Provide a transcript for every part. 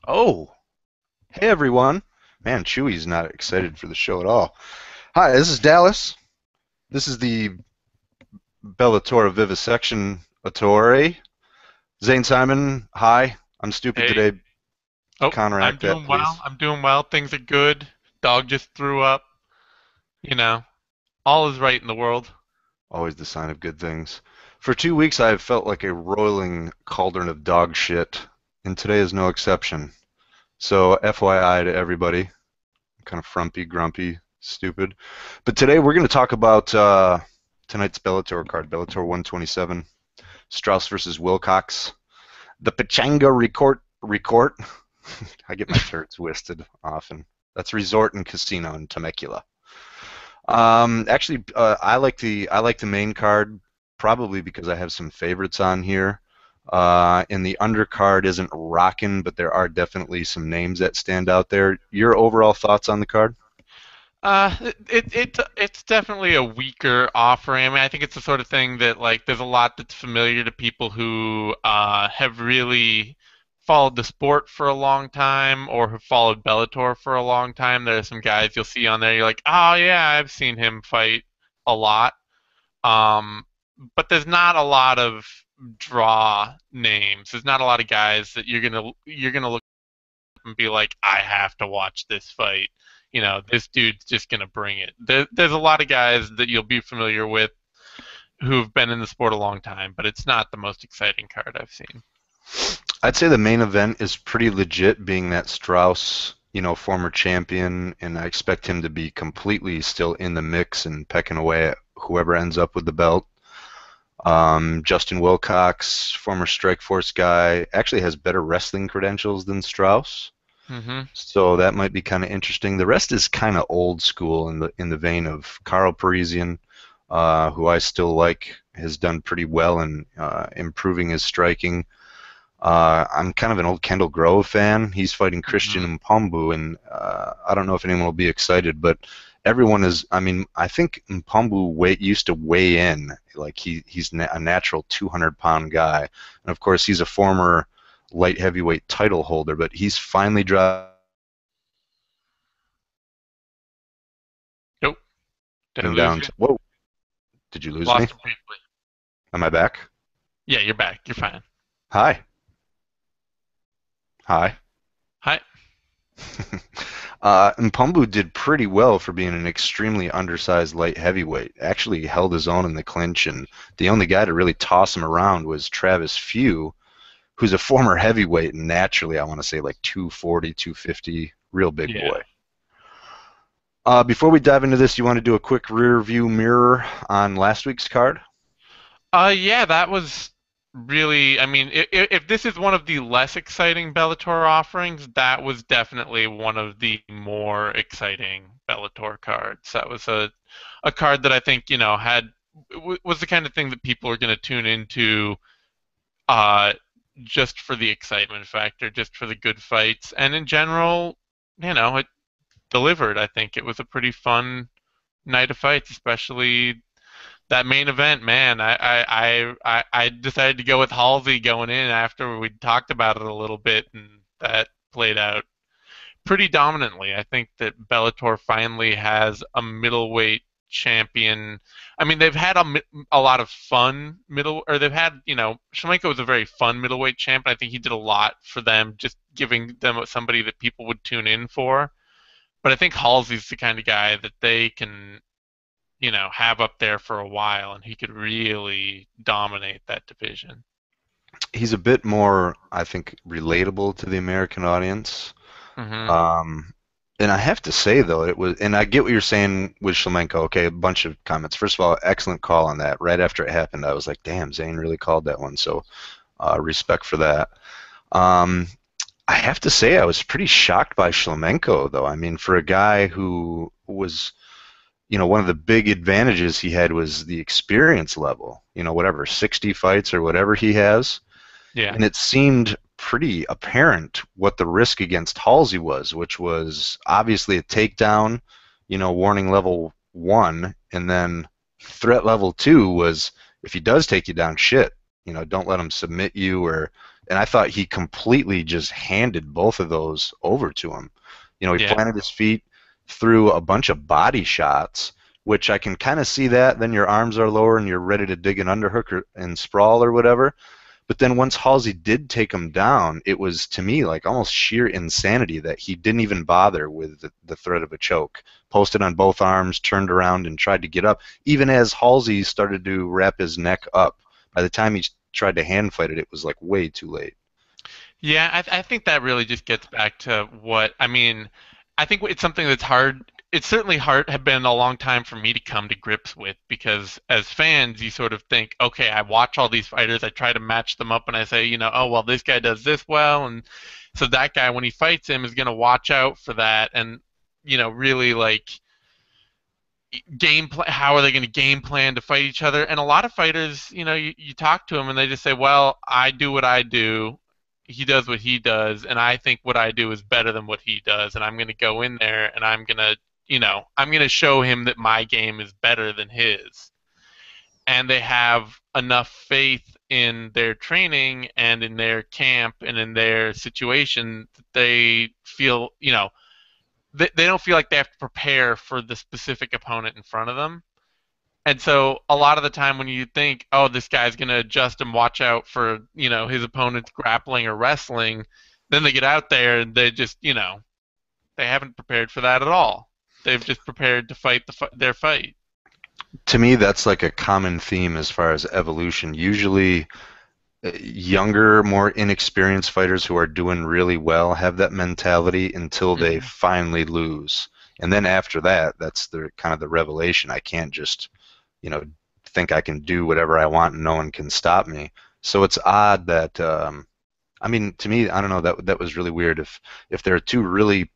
Oh, hey everyone. Man, Chewy's not excited for the show at all. Hi, this is Dallas. This is the Bellator Vivisection Attore. Zane Simon, hi. I'm stupid Hey, today. oh, I'm Counteract that, doing well. please. I'm doing well. Things are good. Dog just threw up. You know, all is right in the world. Always the sign of good things. For 2 weeks, I have felt like a roiling cauldron of dog shit, and today is no exception. So, FYI to everybody, I'm kind of frumpy, grumpy, stupid. But today we're going to talk about tonight's Bellator card, Bellator 127. Straus versus Wilcox. The Pachanga Record. I get my turds twisted often. That's resort and casino in Temecula. Actually, I like the main card probably because I have some favorites on here. And the undercard isn't rocking, but there are definitely some names that stand out there. Your overall thoughts on the card? It's definitely a weaker offering. I mean, I think it's the sort of thing that like there's a lot that's familiar to people who have really followed the sport for a long time or have followed Bellator for a long time. There are some guys you'll see on there. You're like, oh yeah, I've seen him fight a lot. Um, but there's not a lot of draw names. There's not a lot of guys that you're gonna look up and be like, I have to watch this fight. This dude's just gonna bring it. There's a lot of guys that you'll be familiar with who've been in the sport a long time, but it's not the most exciting card I've seen. I'd say the main event is pretty legit, being that Strauss, former champion, and I expect him to be completely still in the mix and pecking away at whoever ends up with the belt. Justin Wilcox, former Strikeforce guy, actually has better wrestling credentials than Strauss, Hmm. so that might be kind of interesting. The rest is kind of old school in the vein of Carl Parisian, who I still like, has done pretty well in improving his striking. I'm kind of an old Kendall Grove fan. He's fighting Hmm. Christian Mpombu, and I don't know if anyone will be excited, but everyone is. I mean, I think Mpombu used to weigh in like he's a natural 200-pound guy, and of course he's a former light heavyweight title holder, but he's finally dropping Nope. Did I lose down you? to. Whoa, did you lose me? Lost him briefly. Am I back? Yeah, you're back. You're fine. Hi, hi. Hi. Mpumbu did pretty well for being an extremely undersized light heavyweight. Actually held his own in the clinch, and the only guy to really toss him around was Travis Few, who's a former heavyweight, and naturally I want to say like 240, 250, real big Yeah. boy. Before we dive into this, you want to do a quick rear view mirror on last week's card? Yeah, that was really. I mean, if this is one of the less exciting Bellator offerings, that was definitely one of the more exciting Bellator cards. That was a card that I think was the kind of thing that people are going to tune into uh, just for the excitement factor, just for the good fights, and in general, it delivered. I think it was a pretty fun night of fights, especially that main event, man, I decided to go with Halsey going in after we talked about it a little bit, and that played out pretty dominantly. I think that Bellator finally has a middleweight champion. I mean, they've had a lot of fun or they've had, Shlemenko was a very fun middleweight champ, and I think he did a lot for them, just giving them somebody that people would tune in for. But I think Halsey's the kind of guy that they can have up there for a while, and he could really dominate that division. He's a bit more, I think, relatable to the American audience. Hmm. Um, and I have to say though, and I get what you're saying with Shlemenko. Okay, a bunch of comments. First of all, excellent call on that. Right after it happened, I was like, damn, Zane really called that one. So respect for that. Um, I have to say, I was pretty shocked by Shlemenko though. I mean, for a guy who was, one of the big advantages he had was the experience level. Whatever 60 fights or whatever he has, Yeah. and it seemed pretty apparent what the risk against Halsey was, which was obviously a takedown, warning level 1, and then threat level 2 was if he does take you down, shit, don't let him submit you or And I thought he completely just handed both of those over to him. He Yeah. planted his feet, threw a bunch of body shots, which I can kind of see that. Then your arms are lower and you're ready to dig an underhook and sprawl or whatever. But then once Halsey did take him down, it was to me like almost sheer insanity that he didn't even bother with the threat of a choke. Posted on both arms, turned around and tried to get up, even as Halsey started to wrap his neck up. By the time he tried to hand fight it, it was like way too late. Yeah, I think that really just gets back to what I mean. I think it's something that's hard. It's certainly hard, have been a long time for me to come to grips with because as fans, you sort of think, okay, I watch all these fighters, I try to match them up, and I say, oh well, this guy does this well, and so that guy when he fights him is going to watch out for that, and really like game plan. How are they going to game plan to fight each other? And a lot of fighters, you talk to them and they just say, "Well, I do what I do. He does what he does, and I think what I do is better than what he does, and I'm going to go in there and I'm going to show him that my game is better than his." And they have enough faith in their training and in their camp and in their situation that they feel, they don't feel like they have to prepare for the specific opponent in front of them. And so a lot of the time when you think, oh, this guy's going to adjust and watch out for, his opponent's grappling or wrestling, then they get out there and they just, they haven't prepared for that at all. They've just prepared to fight their fight. To me, that's like a common theme as far as evolution. Usually, younger, more inexperienced fighters who are doing really well have that mentality until they Hmm. finally lose. And then after that, that's the kind of the revelation. I can't just, you know, think I can do whatever I want and no one can stop me. So it's odd that I mean, to me, I don't know, that was really weird. If there are two really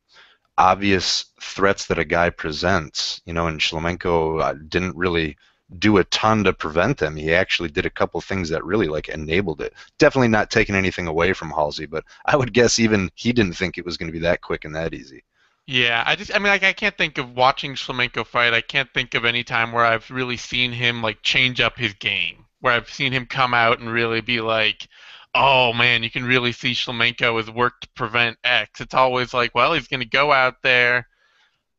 obvious threats that a guy presents, and Shlemenko didn't really do a ton to prevent them. He actually did a couple things that really like enabled it. Definitely not taking anything away from Halsey, but I would guess even he didn't think it was going to be that quick and that easy. Yeah, I mean, like, I can't think of watching Flamenco fight. I can't think of any time where I've really seen him like change up his game, where I've seen him come out and really be like, "Oh man, you can really see Flamenco has worked to prevent X." It's always like, well, he's going to go out there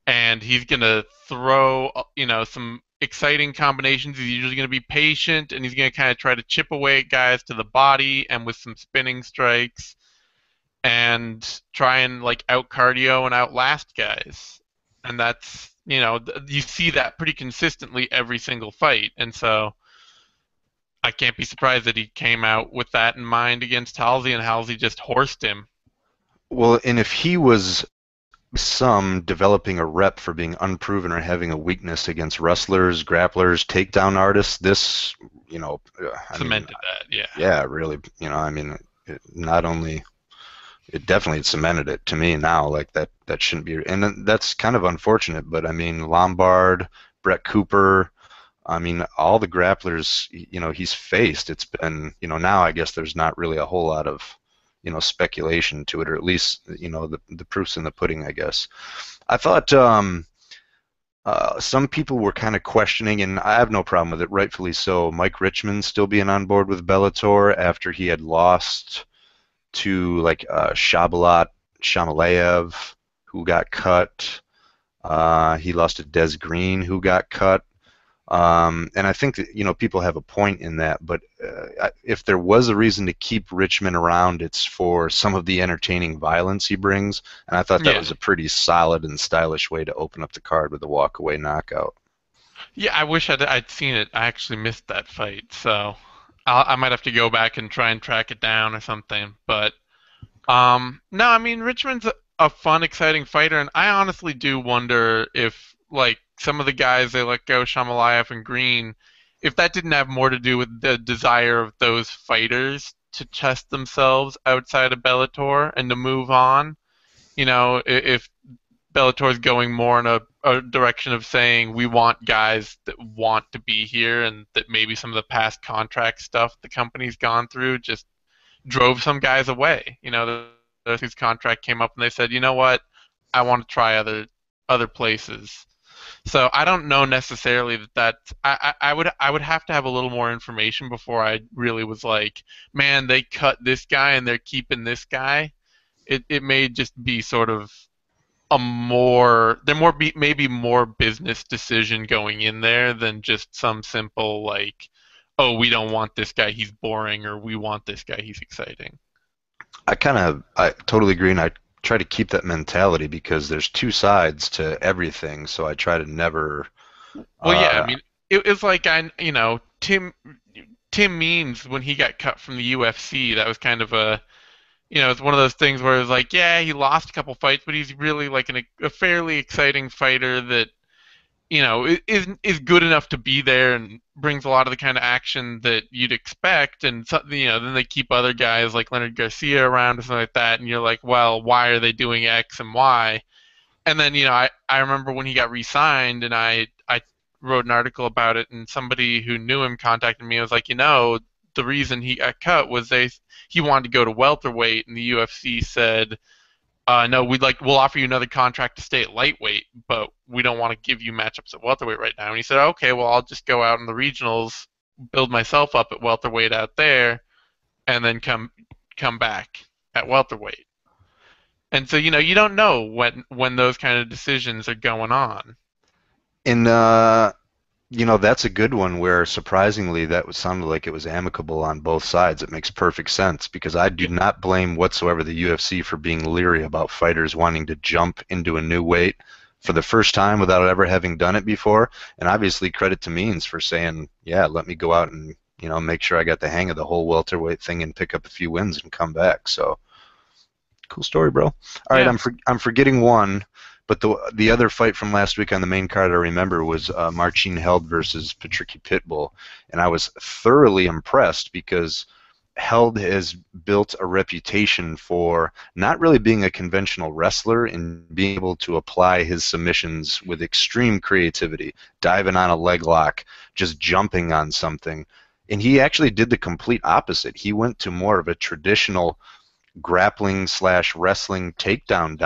and he's going to throw, some exciting combinations. He's usually going to be patient and he's going to kind of try to chip away at guys to the body and with some spinning strikes and try and like out cardio and outlast guys. And that's, you see that pretty consistently every single fight. And so I can't be surprised that he came out with that in mind against Halsey and Halsey just horsed him. Well, and if he was some developing a rep for being unproven or having a weakness against wrestlers, grapplers, takedown artists, this, I mean, Cemented that, yeah. yeah, really, I mean, not only it definitely cemented it to me now. Like that shouldn't be, and that's kind of unfortunate. But I mean, Lombard, Brett Cooper, I mean, all the grapplers, he's faced. It's been, now I guess there's not really a whole lot of, speculation to it, or at least, the proof's in the pudding, I guess. I thought some people were kind of questioning, and I have no problem with it, rightfully so. Mike Richmond still being on board with Bellator after he had lost to like Shabalat Shamalayev, who got cut. He lost to Des Green, who got cut. And I think that people have a point in that, but if there was a reason to keep Richmond around, it's for some of the entertaining violence he brings, and I thought that Yeah. was a pretty solid and stylish way to open up the card with a walkaway knockout. Yeah, I wish I'd seen it. I actually missed that fight. So I might have to go back and try and track it down or something. But no, I mean Richmond's a fun, exciting fighter, and I honestly do wonder if like some of the guys they let go, Shamalayev and Green, if that didn't have more to do with the desire of those fighters to test themselves outside of Bellator and to move on. If Bellator is going more in a direction of saying we want guys that want to be here, and that maybe some of the past contract stuff the company's gone through just drove some guys away. Whose contract came up and they said, you know what, I want to try other places. So I don't know necessarily that I would have to have a little more information before I really was like, man, they cut this guy and they're keeping this guy. It may just be sort of a more there more be maybe more business decision going in there than just some simple like, oh, we don't want this guy, he's boring, or we want this guy, he's exciting. I totally agree, and I try to keep that mentality because there's two sides to everything. So I try to never. Well, yeah, I Uh, mean, it was like Tim Means when he got cut from the UFC, that was kind of it's one of those things where it was like, yeah, he lost a couple fights, but he's really like a fairly exciting fighter that is good enough to be there and brings a lot of the kind of action that you'd expect. And so, then they keep other guys like Leonard Garcia around or something like that, and you're like, well, why are they doing X and Y? And then I remember when he got re-signed, and I wrote an article about it, and somebody who knew him contacted me. I was like, the reason he got cut was he wanted to go to welterweight, and the UFC said, no, we'll offer you another contract to stay at lightweight, but we don't want to give you matchups at welterweight right now. And he said, okay, well, I'll just go out in the regionals, build myself up at welterweight out there, and then come back at welterweight. And so you don't know when those kind of decisions are going on. and that's a good one where surprisingly that was sounded like it was amicable on both sides. It makes perfect sense because I do Yeah, not blame whatsoever the UFC for being leery about fighters wanting to jump into a new weight for the first time without ever having done it before. And obviously credit to Means for saying, yeah, let me go out and make sure I got the hang of the whole welterweight thing and pick up a few wins and come back. So cool story, bro. All right, yeah. I'm forgetting one, but the other fight from last week on the main card I remember was Marcin Held versus Patricky Pitbull, and I was thoroughly impressed because Held has built a reputation for not really being a conventional wrestler and being able to apply his submissions with extreme creativity, diving on a leg lock, just jumping on something. And he actually did the complete opposite. He went to more of a traditional grappling slash wrestling takedown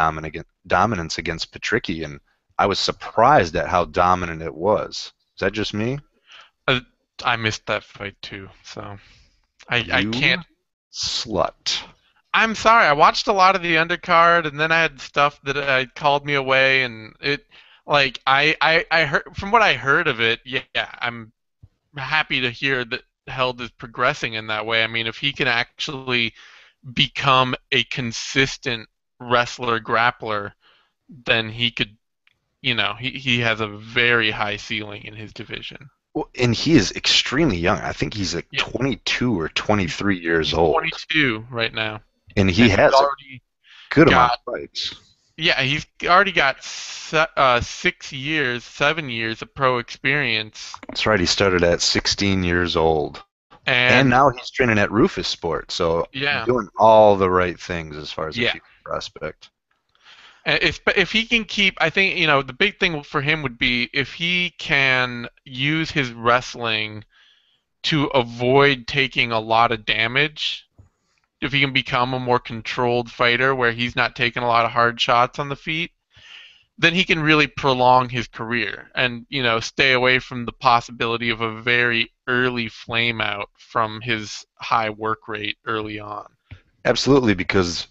dominance against Patricky, and I was surprised at how dominant it was. Is that just me? Uh, I missed that fight too, so I can't. You slut. I'm sorry. I watched a lot of the undercard, and then I had stuff that called me away, and I heard from what I heard of it. Yeah, I'm happy to hear that Held is progressing in that way. I mean, if he can actually become a consistent wrestler grappler, then he could, he has a very high ceiling in his division. Well, and he is extremely young. I think he's like Yeah, 22 or he's 23 years he's old, 22 right now, and he and he's has a already good amount got of fights. yeah, he's already got 6 years, 7 years of pro experience, That's right. He started at 16 years old, and and now he's training at Rufus Sport. So yeah, doing all the right things as far as a yeah. future prospect. And if he can keep, I think the big thing for him would be if he can use his wrestling to avoid taking a lot of damage. If he can become a more controlled fighter where he's not taking a lot of hard shots on the feet, then he can really prolong his career and stay away from the possibility of a very early flame out from his high work rate early on. Absolutely, because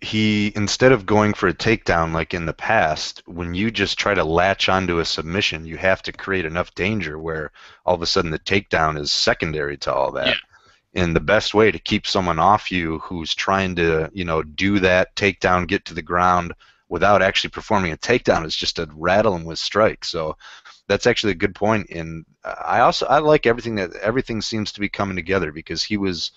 he instead of going for a takedown like in the past, when you just try to latch onto a submission, you have to create enough danger where all of a sudden the takedown is secondary to all Yeah, that. And the best way to keep someone off you who's trying to, do that takedown, get to the ground without actually performing a takedown is just to rattle him with strikes. So that's actually a good point. And I like everything seems to be coming together because he was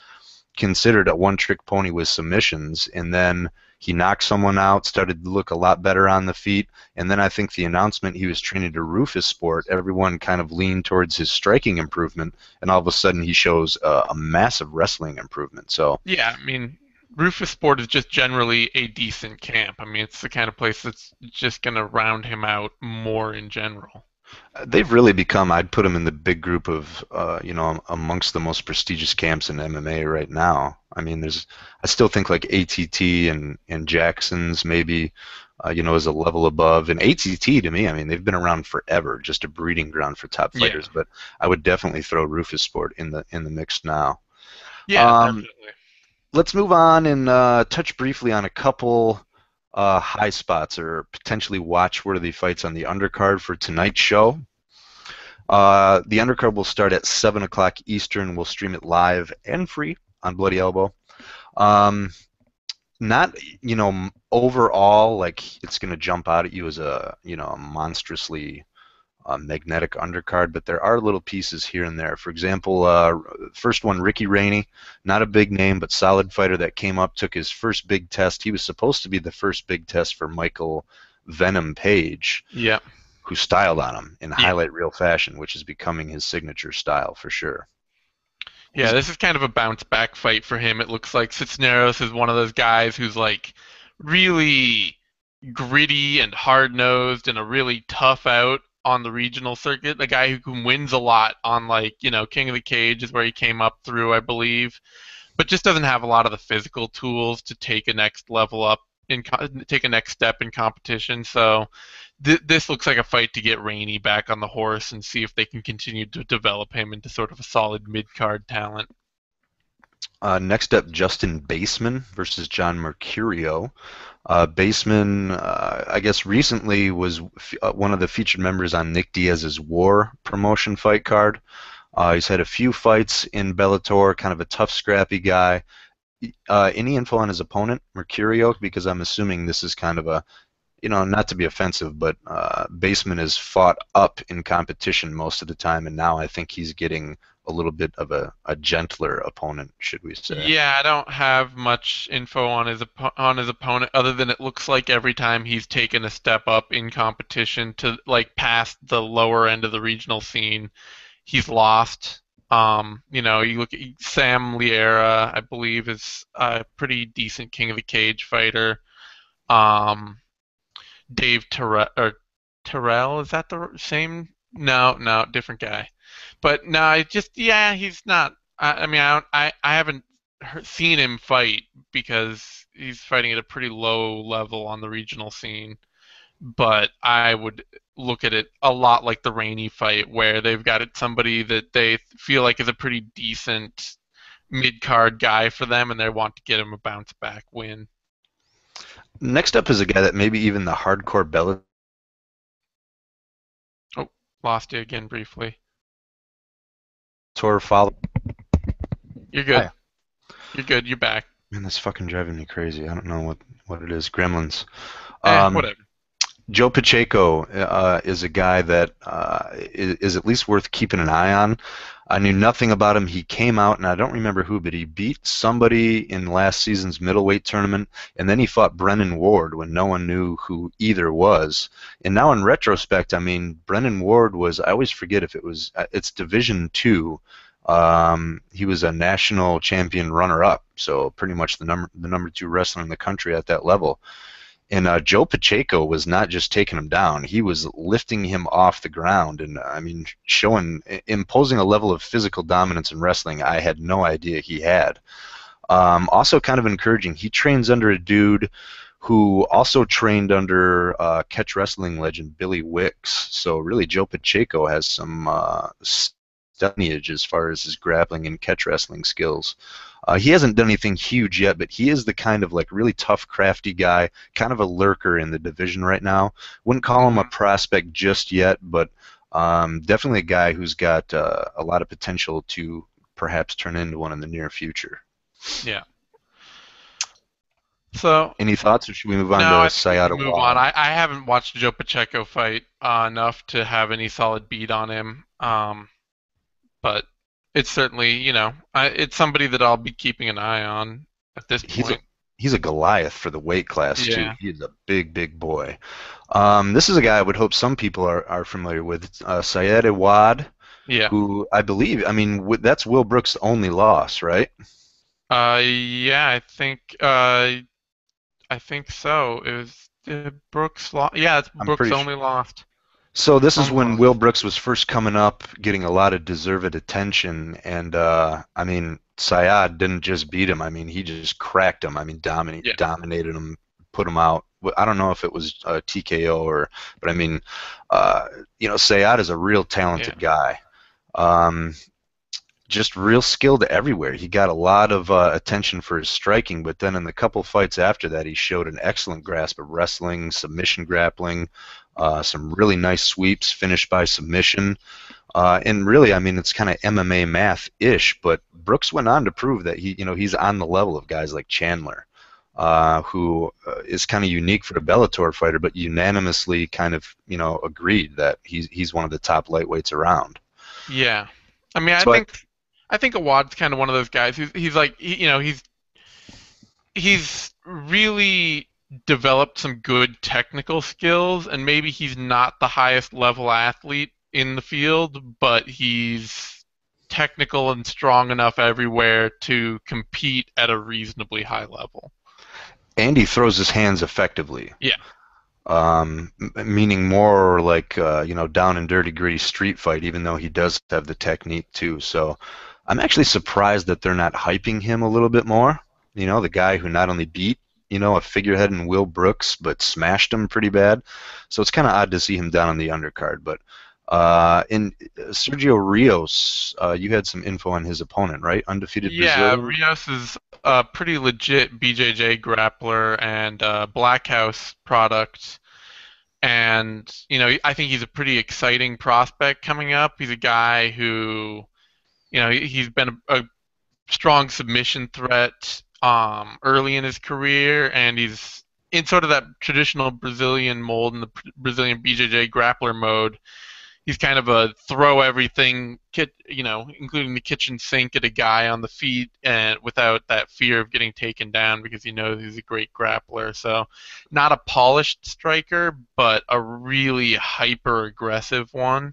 considered a one-trick pony with submissions, and then he knocked someone out, started to look a lot better on the feet, and then I think the announcement he was training to Rufus Sport, everyone kind of leaned towards his striking improvement, and all of a sudden he shows a massive wrestling improvement. So yeah. I mean, Rufus Sport is just generally a decent camp. I mean, it's the kind of place that's just gonna round him out more in general. They've really become, I'd put them in the big group of, amongst the most prestigious camps in MMA right now. I mean, I still think like ATT and Jackson's maybe, is a level above. And ATT to me, I mean, they've been around forever, just a breeding ground for top Yeah. fighters. But I would definitely throw Rufus Sport in the mix now. Yeah, Um, definitely. let's move on and touch briefly on a couple high spots or potentially watch-worthy fights on the undercard for tonight's show. The undercard will start at 7 o'clock Eastern. We'll stream it live and free on Bloody Elbow. Um, not, overall, like it's going to jump out at you as a monstrously magnetic undercard, but there are little pieces here and there. For example, first one, Ricky Rainey, not a big name, but solid fighter that came up, took his first big test. He was supposed to be the first big test for Michael Venom Page, Yeah. who styled on him in Yeah. highlight reel fashion, which is becoming his signature style for sure. Yeah, He's this is kind of a bounce back fight for him. It looks like Cisneros is one of those guys who's like really gritty and hard nosed and a really tough out on the regional circuit. A guy who wins a lot on like, King of the Cage is where he came up through, I believe, but just doesn't have a lot of the physical tools to take a next level up take a next step in competition. So this looks like a fight to get Rainey back on the horse and see if they can continue to develop him into sort of a solid mid card talent. Next up, Justin Baseman versus John Mercurio. Baseman, I guess, recently was one of the featured members on Nick Diaz's War promotion fight card. He's had a few fights in Bellator, kind of a tough, scrappy guy. Any info on his opponent, Mercurio? Because I'm assuming this is kind of a, not to be offensive, but Baseman is fought up in competition most of the time, and now I think he's getting a little bit of a gentler opponent, should we say. Yeah, I don't have much info on his opponent other than it looks like every time he's taken a step up in competition to like past the lower end of the regional scene, he's lost. You look at Sam Liera, I believe, is a pretty decent King of the Cage fighter. Um, Dave Terrell, is that the same? No, no, different guy. But no, yeah, he's not. I mean, I haven't seen him fight because he's fighting at a pretty low level on the regional scene. But I would look at it a lot like the Rainey fight, where they've got somebody that they feel like is a pretty decent mid card guy for them, and they want to get him a bounce back win. Next up is a guy that maybe even the hardcore Oh, lost you again briefly. Bellator follow. You're good. Hi. You're good. You're back. Man, this fucking driving me crazy. I don't know what it is. Gremlins. Um, Whatever. Joe Pacheco is a guy that is at least worth keeping an eye on. I knew nothing about him. He came out, and I don't remember who, but he beat somebody in last season's middleweight tournament, and then he fought Brennan Ward when no one knew who either was. And now in retrospect, I mean, Brennan Ward was, I always forget if it's Division II. He was a national champion runner-up, so pretty much the number two wrestler in the country at that level. And Joe Pacheco was not just taking him down; he was lifting him off the ground, and I mean, imposing a level of physical dominance in wrestling I had no idea he had. Also, kind of encouraging. He trains under a dude who also trained under catch wrestling legend Billy Wicks. So really, Joe Pacheco has some lineage as far as his grappling and catch wrestling skills. He hasn't done anything huge yet, but he is the kind of like really tough, crafty guy, kind of a lurker in the division right now. Wouldn't call him a Hmm. prospect just yet, but definitely a guy who's got a lot of potential to perhaps turn into one in the near future. Yeah. So Any thoughts, or should we move on no, to I think we can Sayada move on. Wad? I haven't watched Joe Pacheco fight enough to have any solid beat on him. But it's certainly, it's somebody that I'll be keeping an eye on at this He's a point. he's a Goliath for the weight class too. Yeah. He is a big, big boy. This is a guy I would hope some people are familiar with. Sayed Wad, Yeah. who I believe, I mean, that's Will Brooks' only loss, right? Yeah, I think so. It was Brooks lost. Yeah, it's I'm Brooks pretty sure. only lost. So this is when Will Almost. Brooks was first coming up, getting a lot of deserved attention, and I mean, Syed didn't just beat him. I mean, he just cracked him. I mean, Yeah. dominated him, put him out. I don't know if it was TKO but I mean, Syed is a real Yeah. talented guy. Um, just real skilled everywhere. He got a lot of attention for his striking, but then in the couple fights after that, he showed an excellent grasp of wrestling, submission grappling, some really nice sweeps, finished by submission. And really, I mean, it's kind of MMA math-ish, but Brooks went on to prove that he's on the level of guys like Chandler, who is kind of unique for a Bellator fighter, but unanimously kind of agreed that he's one of the top lightweights around. Yeah. I mean, So I think Awad's kind of one of those guys who's he's like he's really developed some good technical skills, and maybe he's not the highest level athlete in the field, but he's technical and strong enough everywhere to compete at a reasonably high level. Andy throws his hands effectively. Yeah. Meaning more like down and dirty, gritty street fight. Even though he does have the technique too. So I'm actually surprised that they're not hyping him a little bit more. The guy who not only beat a figurehead in Will Brooks, but smashed him pretty bad. So it's kind of odd to see him down on the undercard. But in Sergio Rios, you had some info on his opponent, right? Undefeated Yeah, Brazilian. Rios is a pretty legit BJJ grappler and Black House product. And, I think he's a pretty exciting prospect coming up. He's a guy who, he's been a strong submission threat early in his career, and he's in sort of that traditional Brazilian mold in the Brazilian BJJ grappler mode. He's kind of a throw everything, including the kitchen sink at a guy on the feet, and without that fear of getting taken down because he knows he's a great grappler. So, not a polished striker, but a really hyper aggressive one.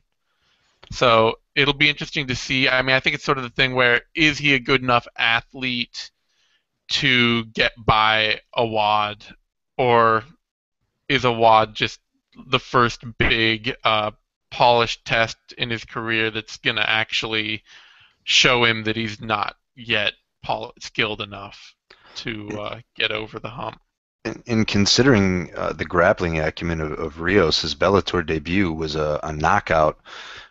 So it'll be interesting to see. I mean, I think it's sort of the thing where is he a good enough athlete to get by a wad, or is a wad just the first big polished test in his career that's going to actually show him that he's not yet skilled enough to get over the hump. In considering the grappling acumen of Rios, his Bellator debut was a knockout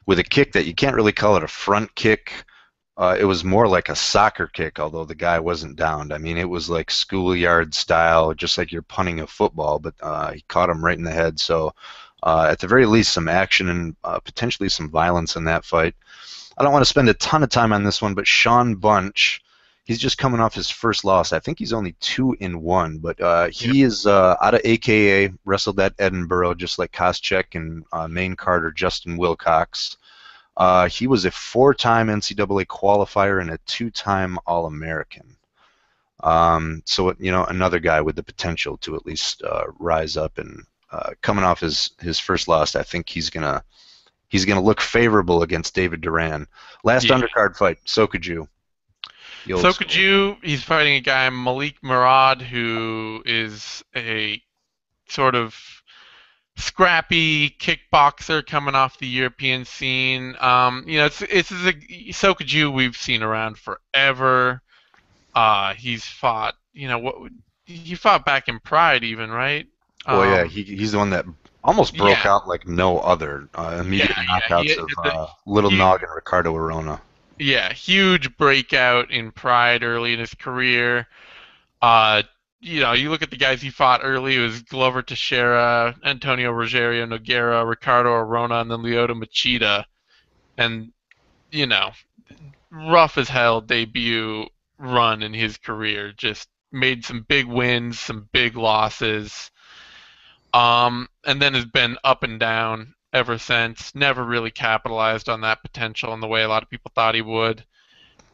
with a kick that you can't really call it a front kick. It was more like a soccer kick, although the guy wasn't downed. I mean, it was like schoolyard style, just like you're punting a football, but he caught him right in the head. So, at the very least, some action and potentially some violence in that fight. I don't want to spend a ton of time on this one, but Sean Bunch, he's just coming off his first loss. I think he's only 2-1, but Yeah. he is out of AKA, wrestled at Edinburgh, just like Koscheck and main Carter Justin Wilcox. He was a four-time NCAA qualifier and a two-time All-American. So another guy with the potential to at least rise up and coming off his first loss, I think he's gonna look favorable against David Duran. Last Yeah. undercard fight, so could you. The old So could school. you? He's fighting a guy, Malik Murad, who is a sort of scrappy kickboxer coming off the European scene. So could you? We've seen around forever. He's fought. He fought back in Pride, even, right? Well, yeah, Um, he's the one that almost broke yeah, out like no other. Immediate yeah. He knockouts had of the Little huge, Nog and Ricardo Arona. yeah, huge breakout in Pride early in his career. Uh, you look at the guys he fought early. It was Glover Teixeira, Antonio Rogerio Nogueira, Ricardo Arona, and then Lyoto Machida. And you know, rough as hell debut run in his career. Just made some big wins, some big losses. And then has been up and down ever since. Never really capitalized on that potential in the way a lot of people thought he would.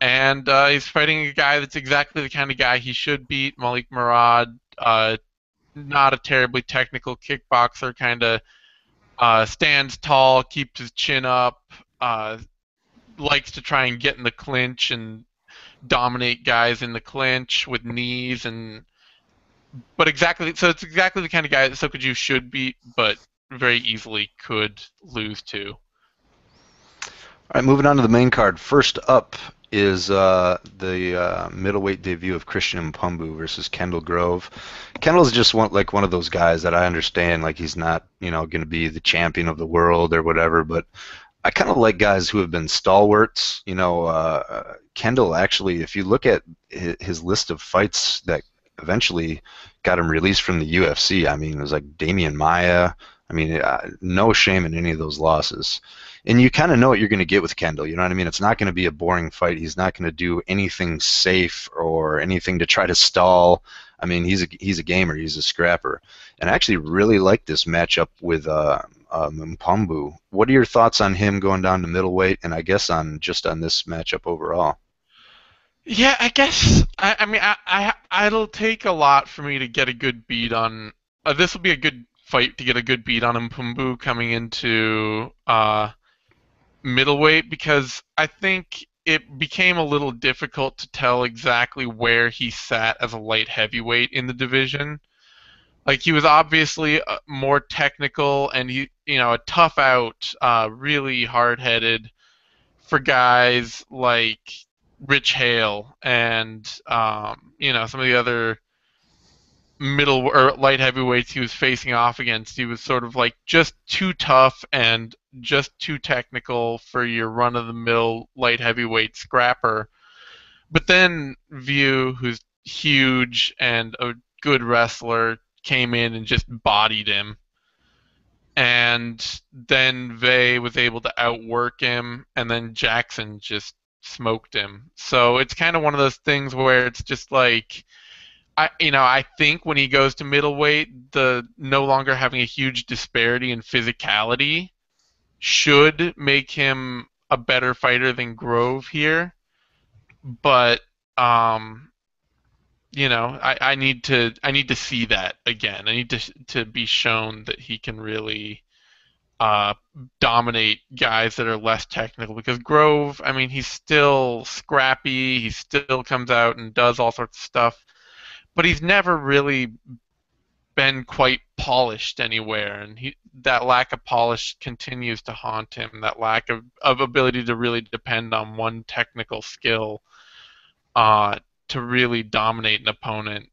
And he's fighting a guy that's exactly the kind of guy he should beat, Malik Murad. Not a terribly technical kickboxer, kind of stands tall, keeps his chin up, likes to try and get in the clinch and dominate guys in the clinch with knees, and but exactly, so it's exactly the kind of guy that Sokoju should beat, but very easily could lose to. All right, moving on to the main card. First up is the middleweight debut of Christian Mpumbu versus Kendall Grove. Kendall's just one of those guys that I understand, like he's not, going to be the champion of the world or whatever, but I kind of like guys who have been stalwarts. Kendall actually, if you look at his list of fights that eventually got him released from the UFC, I mean, it was like Damian Maia. I mean, no shame in any of those losses. And you kind of know what you're going to get with Kendall. You know what I mean? It's not going to be a boring fight. He's not going to do anything safe or anything to try to stall. I mean, he's a gamer. He's a scrapper. And I actually really like this matchup with Mpumbu. What are your thoughts on him going down to middleweight, and I guess on this matchup overall? Yeah, I guess. I mean, it'll take a lot for me to get a good beat on. This will be a good fight to get a good beat on Mpumbu coming into middleweight because I think it became a little difficult to tell exactly where he sat as a light heavyweight in the division. Like he was obviously more technical and a tough out, really hard headed for guys like Rich Hale and some of the other middle or light heavyweights he was facing off against. He was sort of like just too tough and just too technical for your run of the mill light heavyweight scrapper. But then View, who's huge and a good wrestler, came in and just bodied him. And then Vey was able to outwork him, and then Jackson just smoked him. So it's kind of one of those things where it's just like I think when he goes to middleweight, the no longer having a huge disparity in physicality should make him a better fighter than Grove here. But I need to see that again. I need to be shown that he can really uh, dominate guys that are less technical because Grove, I mean, he's still scrappy. He still comes out and does all sorts of stuff, but he's never really been quite polished anywhere, and that lack of polish continues to haunt him. That lack of ability to really depend on one technical skill uh, to really dominate an opponent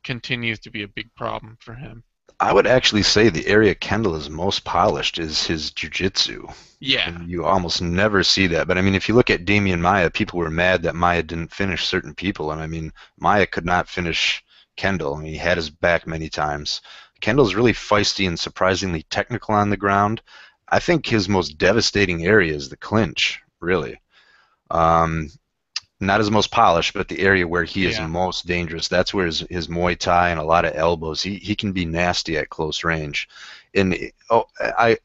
continues to be a big problem for him. I would actually say the area Kendall is most polished is his jiu-jitsu. Yeah, And you almost never see that. But I mean, if you look at Damian Maia, people were mad that Maia didn't finish certain people. And I mean, Maia could not finish Kendall. I mean, he had his back many times. Kendall's really feisty and surprisingly technical on the ground. I think his most devastating area is the clinch, really. Um, Not his most polished, but the area where he is yeah. most dangerous. That's where his Muay Thai and a lot of elbows. He can be nasty at close range. And I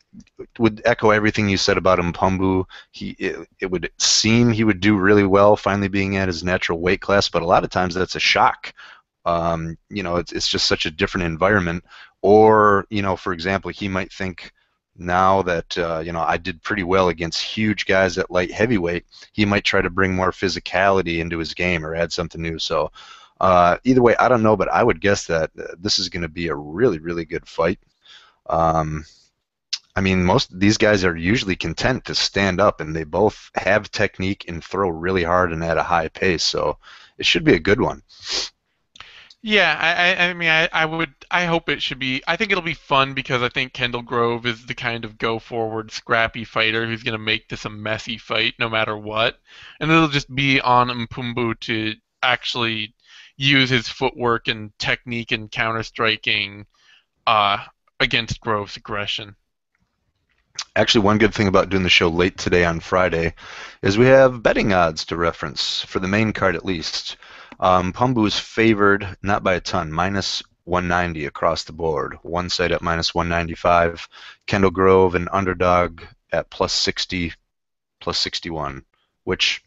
would echo everything you said about Mpumbu. It would seem he would do really well finally being at his natural weight class, but a lot of times that's a shock. It's just such a different environment. Or, for example, he might think now that I did pretty well against huge guys at light heavyweight, he might try to bring more physicality into his game or add something new. So either way, I don't know, but I would guess that this is going to be a really, really good fight. Um, I mean, most of these guys are usually content to stand up, and they both have technique and throw really hard and at a high pace. So it should be a good one. Yeah, I mean, I hope it should be. I think it'll be fun because I think Kendall Grove is the kind of go forward, scrappy fighter who's going to make this a messy fight no matter what. And it'll just be on Mpumbu to actually use his footwork and technique and counter striking uh, against Grove's aggression. Actually, one good thing about doing the show late today on Friday is we have betting odds to reference for the main card at least. Pumbu is favored not by a ton, minus 190 across the board. One side at minus 195. Kendall Grove an underdog at plus 60, plus 61, which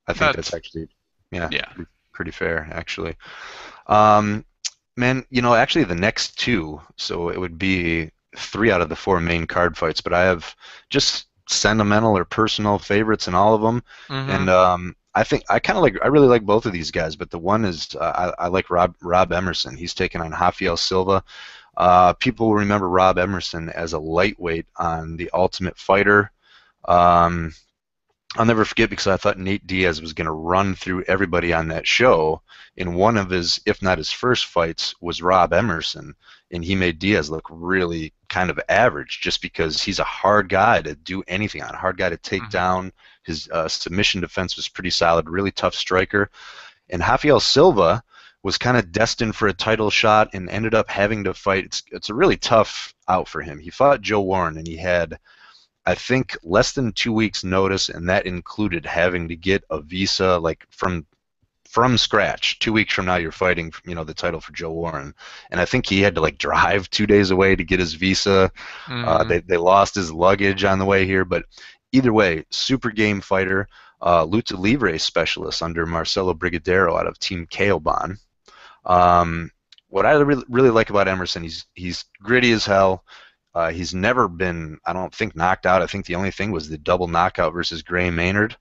I think that's That's actually, yeah, yeah. pretty fair actually. Um, Man, actually the next two, so it would be three out of the four main card fights, but I have just sentimental or personal favorites in all of them, hmm and I think I really like both of these guys, but the one is I like Rob Emerson. He's taking on Rafael Silva. People will remember Rob Emerson as a lightweight on The Ultimate Fighter. Um, I'll never forget because I thought Nate Diaz was going to run through everybody on that show. In one of his, if not his first fights, was Rob Emerson, and he made Diaz look really kind of average just because he's a hard guy to do anything on, a hard guy to take Hmm. down. His submission defense was pretty solid, really tough striker. And Rafael Silva was kind of destined for a title shot and ended up having to fight. It's a really tough out for him. He fought Joe Warren, and he had, I think, less than 2 weeks notice, and that included having to get a visa like from scratch. 2 weeks from now, you're fighting, the title for Joe Warren, and I think he had to like drive 2 days away to get his visa. Mm. They lost his luggage on the way here, but either way, super game fighter, lucha libre specialist under Marcelo Brigadero out of Team Kaoban. Um, what I really like about Emerson, he's gritty as hell. He's never been, I don't think, knocked out. I think the only thing was the double knockout versus Gray Maynard.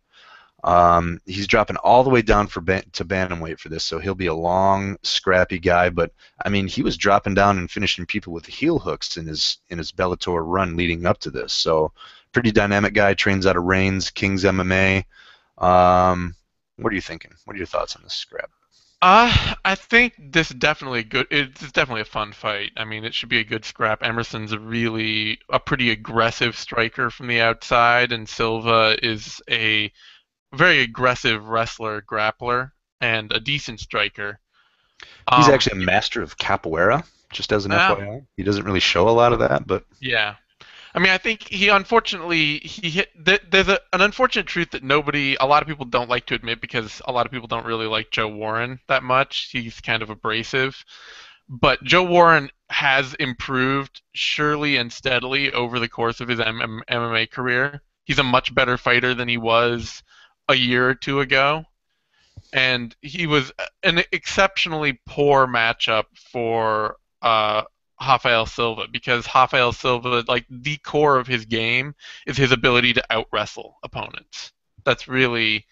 He's dropping all the way down to bantamweight for this, so he'll be a long, scrappy guy. But I mean, he was dropping down and finishing people with heel hooks in his Bellator run leading up to this. So pretty dynamic guy. Trains out of Reigns, King's MMA. What are you thinking? What are your thoughts on this scrap? I think this definitely good. It's definitely a fun fight. I mean, it should be a good scrap. Emerson's a pretty aggressive striker from the outside, and Silva is a very aggressive wrestler, grappler, and a decent striker. He's Um, actually a master of capoeira, just as an yeah, FYI. He doesn't really show a lot of that, but yeah. I mean, I think he unfortunately he hit. There's an unfortunate truth that a lot of people don't like to admit because a lot of people don't really like Joe Warren that much. He's kind of abrasive, but Joe Warren has improved surely and steadily over the course of his MMA career. He's a much better fighter than he was a year or two ago, and he was an exceptionally poor matchup for Rafael Silva because Rafael Silva, like the core of his game, is his ability to out wrestle opponents. That's really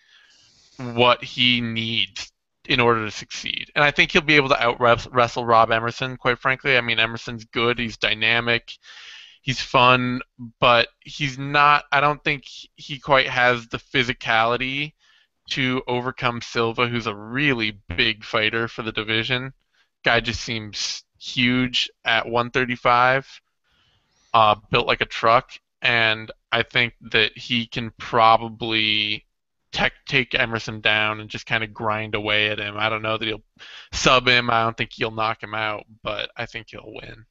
what he needs in order to succeed. And I think he'll be able to out wrestle Rob Emerson, quite frankly. I mean, Emerson's good, he's dynamic, he's fun, but he's not, I don't think he quite has the physicality to overcome Silva, who's a really big fighter for the division. Guy just seems huge at 135, built like a truck, and I think that he can probably take Emerson down and just kind of grind away at him. I don't know that he'll sub him. I don't think he'll knock him out, but I think he'll win.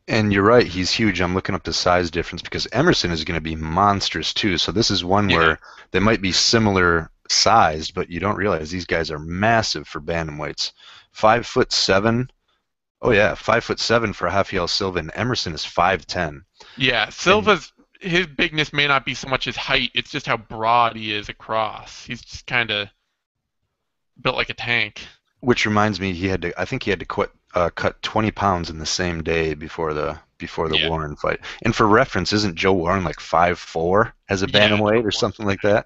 and you're right, he's huge. I'm looking up the size difference because Emerson is going to be monstrous too. So this is one Yeah. where they might be similar sized, but you don't realize these guys are massive for bantamweights. 5'7". Oh yeah, 5'7" for Rafael Silva, and Emerson is 5'10". Yeah, And Silva's his bigness may not be so much his height, it's just how broad he is across. He's just kind of built like a tank. which reminds me, I think he had to cut 20 pounds in the same day before the Yeah. Warren fight. And for reference, isn't Joe Warren like 5'4" as a Yeah, bantamweight Joe or Warren's something like big.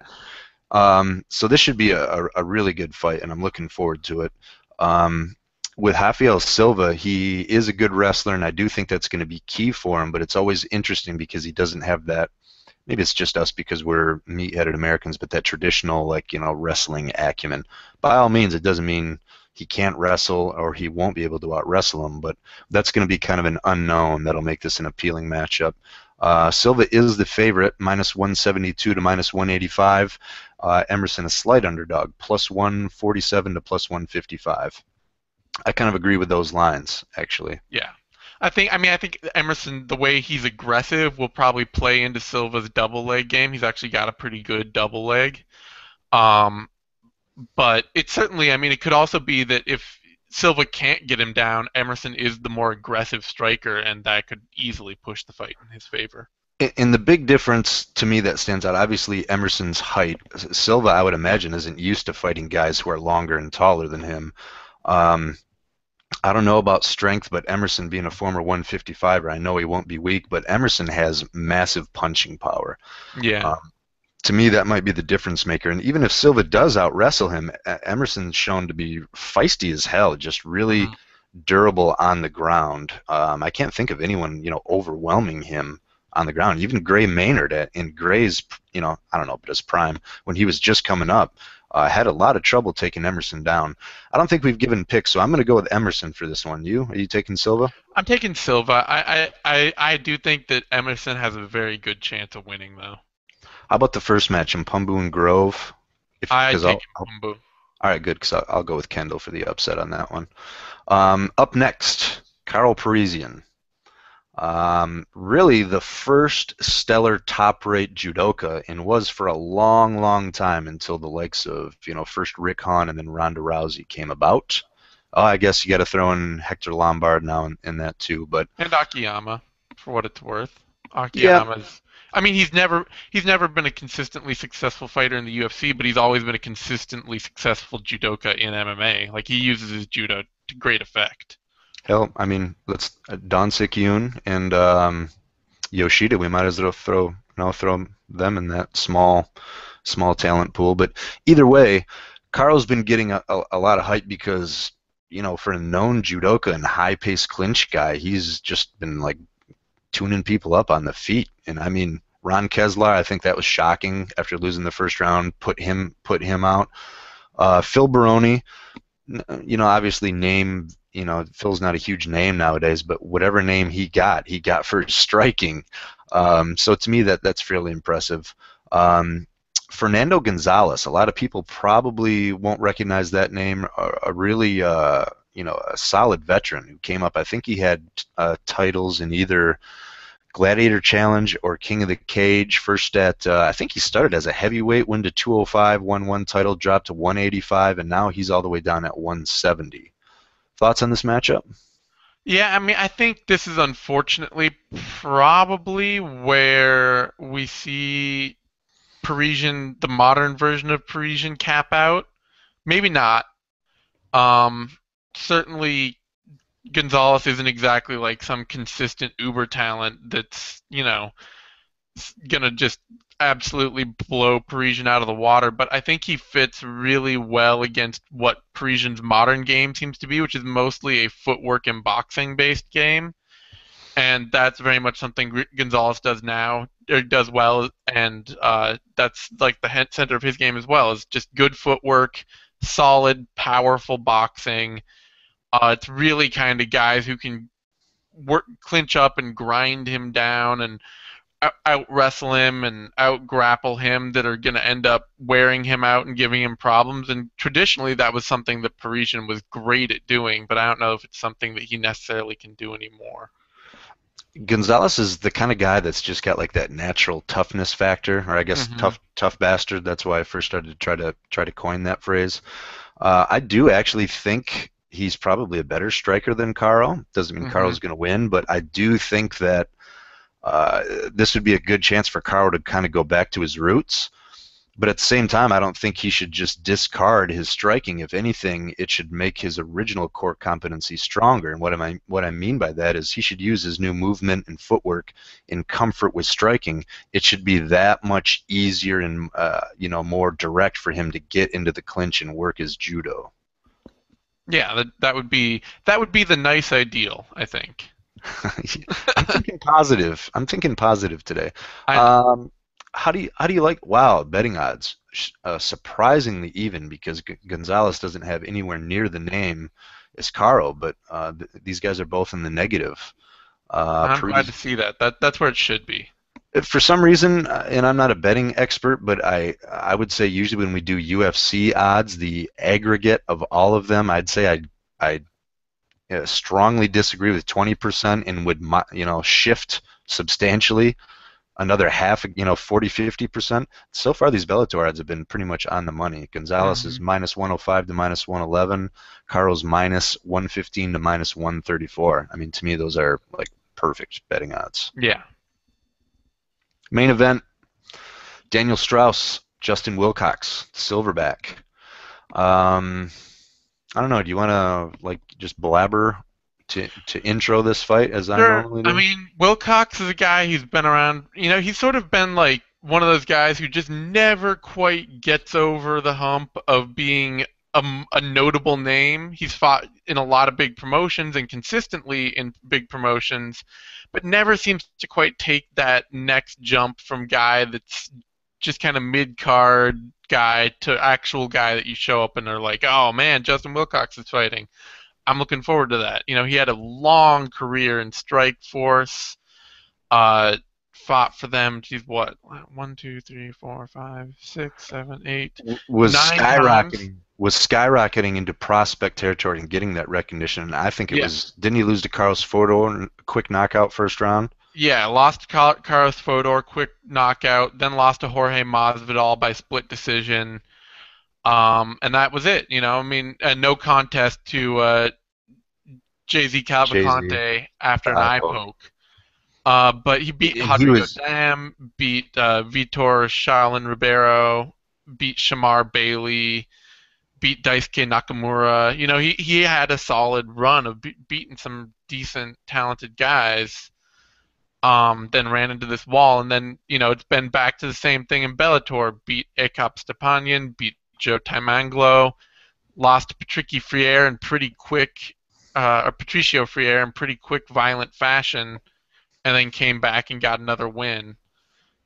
that? So this should be a really good fight, and I'm looking forward to it. Um, with Rafael Silva, he is a good wrestler, and I do think that's going to be key for him. But it's always interesting because he doesn't have that. Maybe it's just us because we're meat-headed Americans, but that traditional, like, wrestling acumen. By all means, it doesn't mean he can't wrestle or he won't be able to out-wrestle him, but that's going to be kind of an unknown that'll make this an appealing matchup. Silva is the favorite, minus 172 to minus 185. Emerson a slight underdog, plus 147 to plus 155. I kind of agree with those lines, actually. Yeah. I think Emerson, the way he's aggressive, will probably play into Silva's double leg game. He's actually got a pretty good double leg. Um, but it certainly, I mean, it could also be that if Silva can't get him down, Emerson is the more aggressive striker, and that could easily push the fight in his favor. And the big difference to me that stands out, obviously Emerson's height. Silva, I would imagine, isn't used to fighting guys who are longer and taller than him. Um, I don't know about strength, but Emerson being a former 155er, I know he won't be weak, but Emerson has massive punching power. Yeah. Um, to me, that might be the difference maker. And even if Silva does out wrestle him, Emerson's shown to be feisty as hell, just really, Mhm. durable on the ground. I can't think of anyone, overwhelming him on the ground. Even Gray Maynard in Gray's, I don't know, but his prime, when he was just coming up, had a lot of trouble taking Emerson down. I don't think we've given picks, so I'm going to go with Emerson for this one. Are you taking Silva? I'm taking Silva. I do think that Emerson has a very good chance of winning, though. How about the first match in Pumbu and Grove? If I because take I'll Mbumbu. all right, good, because I'll go with Kendall for the upset on that one. Up next, Carl Parisian. Really the first stellar top-rate judoka, and was for a long, long time until the likes of, first Rick Hahn and then Ronda Rousey came about. Oh, I guess you got to throw in Hector Lombard now in that too, but And Akiyama, for what it's worth. yeah, Akiyama's. I mean, he's never been a consistently successful fighter in the UFC, but he's always been a consistently successful judoka in MMA. Like he uses his judo to great effect. hell, I mean, let's Don Sikyun and Yoshida. We might as well throw them in that small talent pool. But either way, Carl's been getting a lot of hype because, for a known judoka and high-paced clinch guy, he's just been like tuning people up on the feet. And I mean, Ron Keslar, I think that was shocking after losing the first round, put him out. Phil Baroni, obviously Phil's not a huge name nowadays, but whatever name he got for striking. So to me, that's fairly impressive. Fernando Gonzalez, a lot of people probably won't recognize that name. A really, a solid veteran who came up. I think he had titles in either Gladiator Challenge or King of the Cage. First I think he started as a heavyweight, went to 205, won one title, dropped to 185, and now he's all the way down at 170. Thoughts on this matchup? Yeah, I mean, I think this is unfortunately probably where we see Parisian, the modern version of Parisian cap out. Maybe not. Um, Certainly Gonzalez isn't exactly like some consistent uber talent that's, gonna just absolutely blow Parisian out of the water, but I think he fits really well against what Parisian's modern game seems to be, which is mostly a footwork and boxing based game. And that's very much something Gonzalez does now, or does well, and that's like the center of his game as well, is just good footwork, solid, powerful boxing. It's really kind of guys who can clinch up and grind him down and out wrestle him and out grapple him that are going to end up wearing him out and giving him problems. And traditionally, that was something that Parisian was great at doing, but I don't know if it's something that he necessarily can do anymore. Gonzalez is the kind of guy that's just got like that natural toughness factor, or I guess Hmm. tough bastard. That's why I first started to try to coin that phrase. I do actually think he's probably a better striker than Caro. Doesn't mean Hmm. Caro's going to win, but I do think that this would be a good chance for Caro to kind of go back to his roots. But at the same time, I don't think he should just discard his striking. If anything, it should make his original core competency stronger. And what I mean by that is he should use his new movement and footwork in comfort with striking. It should be that much easier and more direct for him to get into the clinch and work his judo. Yeah, that would be the nice ideal, I think. I'm thinking positive. I'm thinking positive today. I know. Um, how do you like? Wow, betting odds surprisingly even because Gonzalez doesn't have anywhere near the name as Caro, but these guys are both in the negative. I'm glad to Paris, see that. That's where it should be. for some reason, and I'm not a betting expert, but I would say usually when we do UFC odds, the aggregate of all of them, I'd say I strongly disagree with 20% and would shift substantially another half, 40, 50%. So far, these Bellator odds have been pretty much on the money. Gonzalez is Hmm. minus 105 to minus 111. Caro's minus 115 to minus 134. I mean, to me, those are like perfect betting odds. Yeah. Main event, Daniel Straus, Justin Wilcox, Silverback. Um, I don't know. Do you want to like just blabber to intro this fight as I Sure. normally I do? mean, Wilcox is a guy who's been around. He's sort of been like one of those guys who just never quite gets over the hump of being a notable name. He's fought in a lot of big promotions and consistently in big promotions, but never seems to quite take that next jump from guy that's just kind of mid card guy to actual guy that you show up and are like, oh man, Justin Wilcox is fighting. I'm looking forward to that. You know, he had a long career in Strike Force. Uh, Fought for them. Geez, what? One, two, three, four, five, six, seven, eight, Was 9 times. skyrocketing into prospect territory and getting that recognition. And I think it Yeah, was, didn't he lose to Carlos Fodor in a quick knockout first round? yeah. Lost to Carlos Fodor, quick knockout. Then lost to Jorge Masvidal by split decision. And that was it. You know, I mean, no contest to JZ Jay-Z, Cavalcante after an eye eye poke. poke. But he beat And he Rodrigo was, Dam, beat Vitor Shaolin Ribeiro, beat Shamar Bailey, beat Daisuke Nakamura. You know, he had a solid run of beating some decent, talented guys. Then ran into this wall, and then it's been back to the same thing in Bellator. Beat Akop Stepanyan, beat Joe Timanglo, lost to Patricky Freire in pretty quick, or Patricio Freire in pretty quick, violent fashion, and then came back and got another win.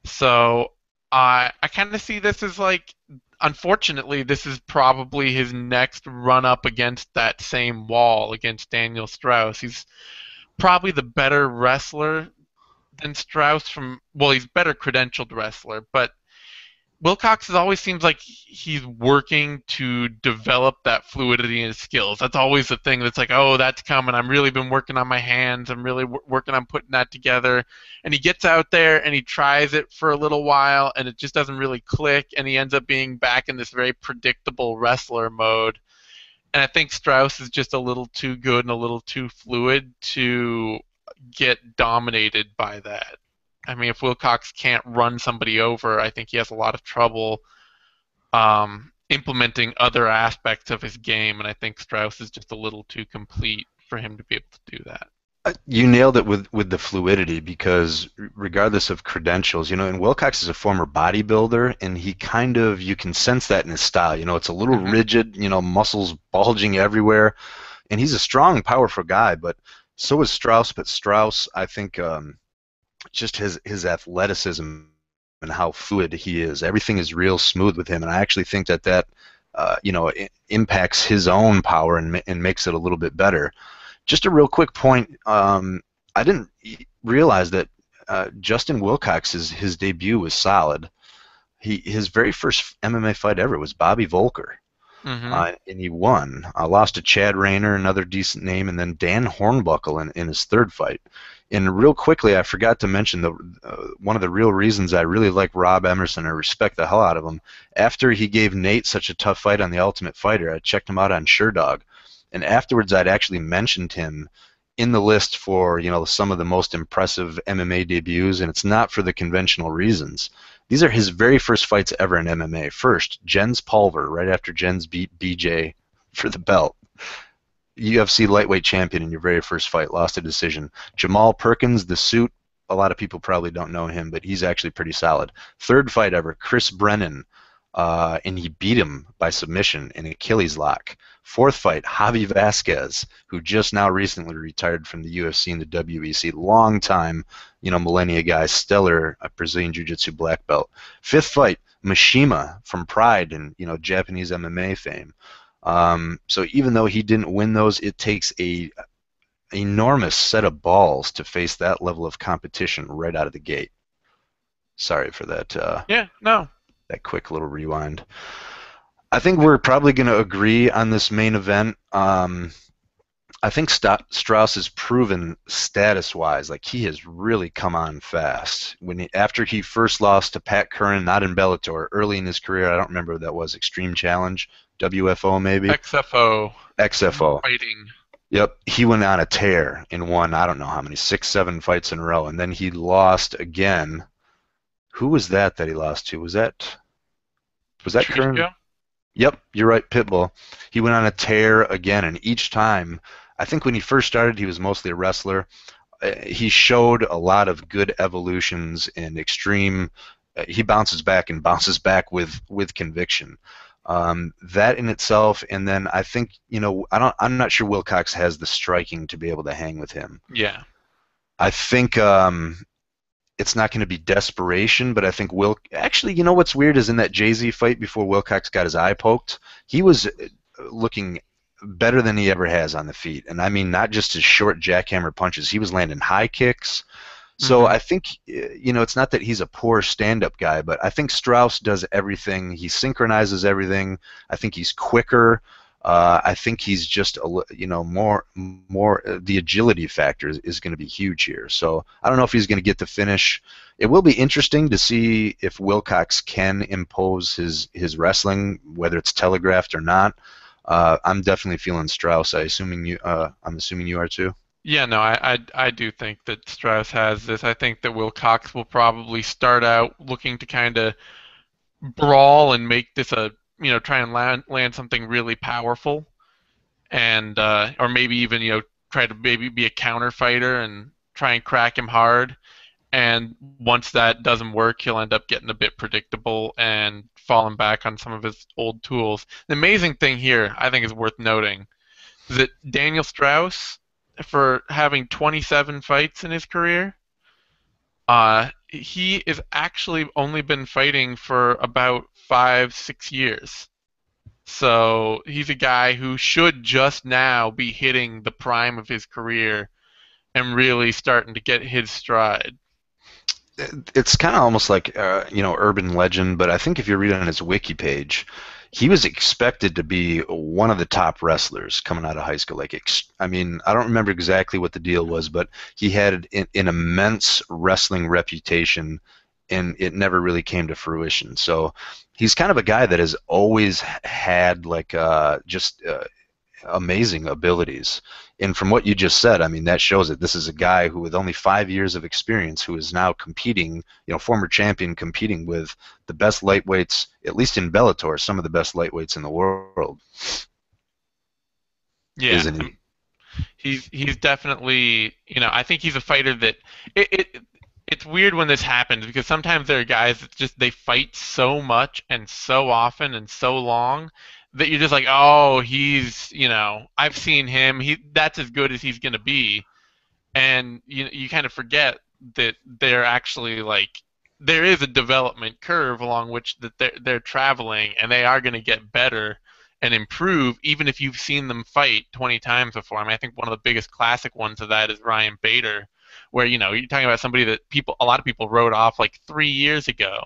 So I kind of see this as like, unfortunately, this is probably his next run up against that same wall against Daniel Straus. He's probably the better wrestler than Straus well, he's better credentialed wrestler, but Wilcox always seems like he's working to develop that fluidity in his skills. That's always the thing that's like, oh, that's coming. I've really been working on my hands. I'm really working on putting that together. And he gets out there and he tries it for a little while, and it just doesn't really click. And he ends up being back in this very predictable wrestler mode. And I think Straus is just a little too good and a little too fluid to get dominated by that. I mean, if Wilcox can't run somebody over, I think he has a lot of trouble implementing other aspects of his game, and I think Straus is just a little too complete for him to be able to do that. you nailed it with the fluidity because regardless of credentials, and Wilcox is a former bodybuilder and he kind of, you can sense that in his style. It's a little Hmm. rigid, muscles bulging everywhere. And he's a strong, powerful guy, but so is Strauss. But Strauss, I think, just his athleticism and how fluid he is. Everything is real smooth with him, and I actually think that impacts his own power and makes it a little bit better. Just a real quick point. I didn't realize that Justin Wilcox, his debut was solid. His very first MMA fight ever was Bobby Volker. Hmm. And he won. I lost to Chad Rayner, another decent name, and then Dan Hornbuckle in his third fight. And real quickly, I forgot to mention one of the real reasons I really like Rob Emerson. I respect the hell out of him. After he gave Nate such a tough fight on The Ultimate Fighter, I checked him out on SureDog, and afterwards I'd actually mentioned him in the list for some of the most impressive MMA debuts, and it's not for the conventional reasons. These are his very first fights ever in MMA. First, Jens Pulver, right after Jens beat BJ for the belt. UFC lightweight champion in your very first fight, lost a decision. Jamal Perkins, the suit, a lot of people probably don't know him, but he's actually pretty solid. Third fight ever, Chris Brennan, and he beat him by submission in Achilles lock. Fourth fight, Javi Vasquez, who just now recently retired from the UFC and the WEC. Long time, millennia guy, stellar Brazilian Jiu-Jitsu black belt. Fifth fight, Mishima from Pride and Japanese MMA fame. So even though he didn't win those, it takes a enormous set of balls to face that level of competition right out of the gate. Sorry for Yeah, no. that quick little rewind. I think we're probably going to agree on this main event. I think Strauss has proven status-wise, like he has really come on fast. After he first lost to Pat Curran, not in Bellator, early in his career, I don't remember what that was, Extreme Challenge, WFO maybe? XFO XFO. fighting. Yep, he went on a tear and won, I don't know how many, 6, 7 fights in a row, and then he lost again. Who was that he lost to? Was that Curran? Patricio. Yep, you're right, Pitbull. He went on a tear again, and each time, I think when he first started, he was mostly a wrestler. He showed a lot of good evolutions and extreme. He bounces back and bounces back with conviction. That in itself, and then I think I'm not sure Wilcox has the striking to be able to hang with him. Yeah. I think it's not going to be desperation, but I think actually, what's weird is in that Jay-Z fight before Wilcox got his eye poked, he was looking better than he ever has on the feet. And I mean, not just his short jackhammer punches, he was landing high kicks. So Hmm. I think, it's not that he's a poor stand-up guy, but I think Straus does everything. He synchronizes everything. I think he's quicker. I think he's just, more. The agility factor is going to be huge here. So I don't know if he's going to get the finish. It will be interesting to see if Wilcox can impose his wrestling, whether it's telegraphed or not. I'm definitely feeling Straus. I'm assuming you are too. Yeah, no, I do think that Strauss has this. I think that Wilcox will probably start out looking to kind of brawl and make this try and land something really powerful, and or maybe even try to maybe be a counter fighter and try and crack him hard. And once that doesn't work, he'll end up getting a bit predictable and falling back on some of his old tools. The amazing thing here, I think, is worth noting is that Daniel Strauss, for having 27 fights in his career, he is actually only been fighting for about 5, 6 years. So he's a guy who should just now be hitting the prime of his career and really starting to get his stride. It's kind of almost like urban legend, but I think if you read on his wiki page, he was expected to be one of the top wrestlers coming out of high school. I mean, I don't remember exactly what the deal was, but he had an immense wrestling reputation, and it never really came to fruition. So he's kind of a guy that has always had like just amazing abilities. And from what you just said, I mean, that shows it. This is a guy who, with only 5 years of experience, who is now competing, former champion competing with the best lightweights, at least in Bellator, some of the best lightweights in the world, Yeah, isn't he? he's definitely, I think he's a fighter that it, it it's weird when this happens because sometimes there are guys that just they fight so much and so often and so long that you're just like, oh, I've seen him. That's as good as he's gonna be, and you kind of forget that they're actually like there is a development curve along which that they're traveling, and they are going to get better and improve even if you've seen them fight 20 times before. I mean, I think one of the biggest classic ones of that is Ryan Bader, where you're talking about somebody that a lot of people wrote off like 3 years ago,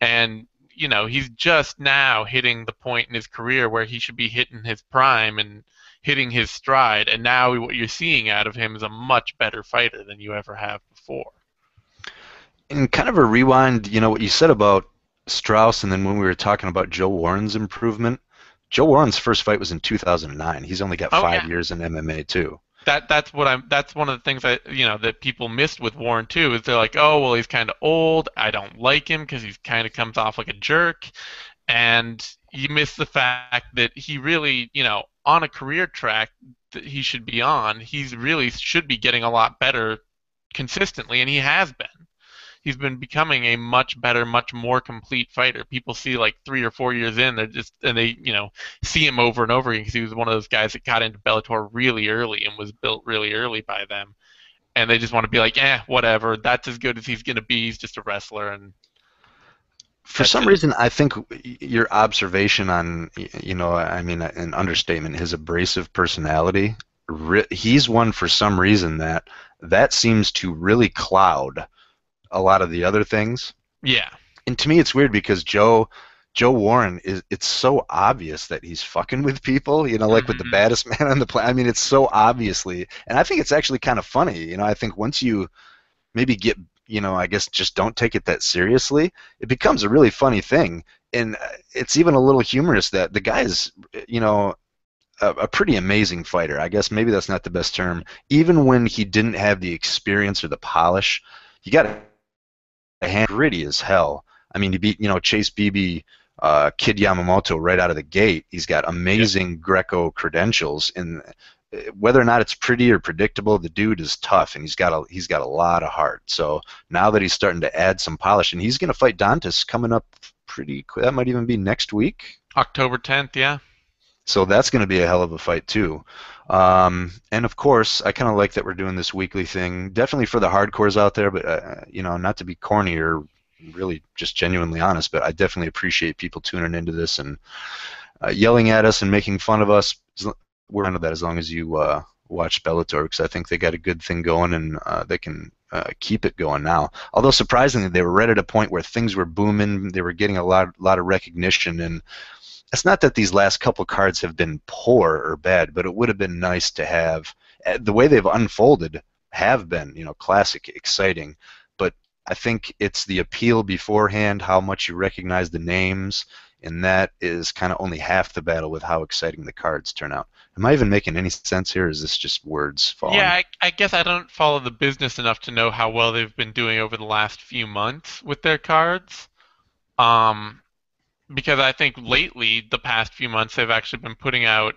and he's just now hitting the point in his career where he should be hitting his prime and hitting his stride, and now what you're seeing out of him is a much better fighter than you ever have before. And kind of a rewind, what you said about Strauss, and then when we were talking about Joe Warren's improvement, Joe Warren's first fight was in 2009. He's only got Oh five yeah, years in MMA too. that's one of the things that people missed with Warren too is they're like, oh well, he's kind of old. I don't like him because he kind of comes off like a jerk, and you miss the fact that he really, on a career track that he should be on, he's really should be getting a lot better consistently, and he has been. He's been becoming a much better, much more complete fighter. People see like 3 or 4 years in, and they see him over and over again because he was one of those guys that got into Bellator really early and was built really early by them, and they just want to be like, whatever. That's as good as he's gonna be. He's just a wrestler, and For that's some it. reason, I think your observation on, I mean, an understatement, his abrasive personality, he's one for some reason that seems to really cloud a lot of the other things. Yeah. And to me, it's weird because Joe Warren it's so obvious that he's fucking with people, like with the Hmm. baddest man on the planet. I mean, it's so obviously, and I think it's actually kind of funny. I think once you maybe get, I guess just don't take it that seriously, it becomes a really funny thing. And it's even a little humorous that the guy is, a pretty amazing fighter. I guess maybe that's not the best term. Even when he didn't have the experience or the polish, he got a hand gritty as hell. I mean, he beat, Chase Beebe, Kid Yamamoto right out of the gate. He's got Yep. amazing Greco credentials, and whether or not it's pretty or predictable, the dude is tough, and he's got a lot of heart. So now that he's starting to add some polish, and he's going to fight Dantas coming up pretty quick. That might even be next week. October 10th, yeah. So that's going to be a hell of a fight too. And of course, I kind of like that we're doing this weekly thing. Definitely for the hardcores out there, but not to be corny or really just genuinely honest, but I definitely appreciate people tuning into this and yelling at us and making fun of us. We're fine with that as long as you watch Bellator, because I think they got a good thing going and they can keep it going now. Although surprisingly, they were right at a point where things were booming. They were getting a lot of recognition, and it's not that these last couple cards have been poor or bad, but it would have been nice to have the way they've unfolded have been, classic, exciting. But I think it's the appeal beforehand, how much you recognize the names, and that is kind of only half the battle with how exciting the cards turn out. Am I even making any sense here? Or is this just words Yeah, falling? I guess I don't follow the business enough to know how well they've been doing over the last few months with their cards. Um, because I think lately, the past few months, they've actually been putting out